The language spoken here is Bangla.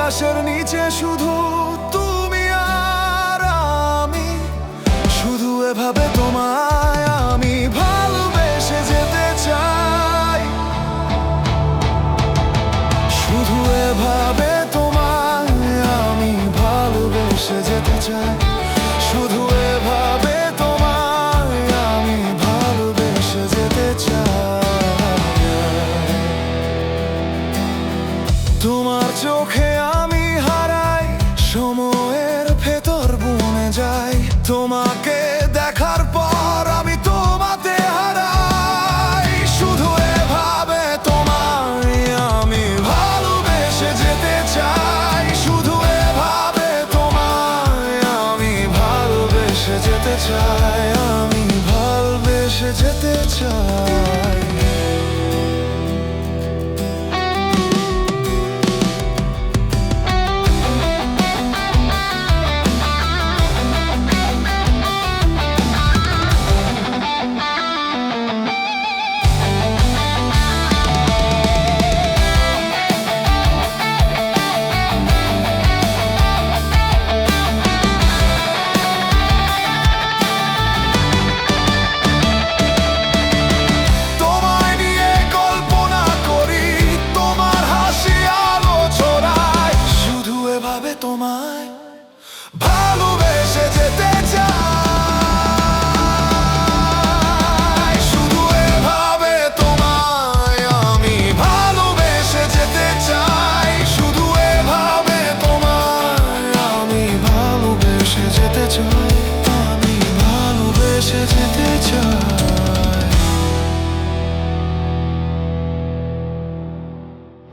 আকাশের নিচে শুধু তুমি আর আমি, শুধু এভাবে তোমায় আমি ভালোবেসে যেতে চাই, শুধু এভাবে তোমায় আমি ভালোবেসে যেতে চাই, শুধু এভাবে তোমায় আমি ভালোবেসে যেতে চাই। তোমার চোখে আমি হারাই, সময়ের ভেতর বনে যাই, তোমাকে দেখার পর আমি তোমাতে হারাই, শুধু এভাবে তোমায় আমি ভালোবেসে যেতে চাই, শুধু এভাবে তোমায় আমি ভালোবেসে যেতে চাই, আমি ভালোবেসে যেতে চাই। তোমায় ভালোবেসে যেতে চাই, শুধু এভাবে তোমায় আমি ভালোবেসে যেতে চাই, শুধু এভাবে তোমায় আমি ভালোবেসে যেতে চাই।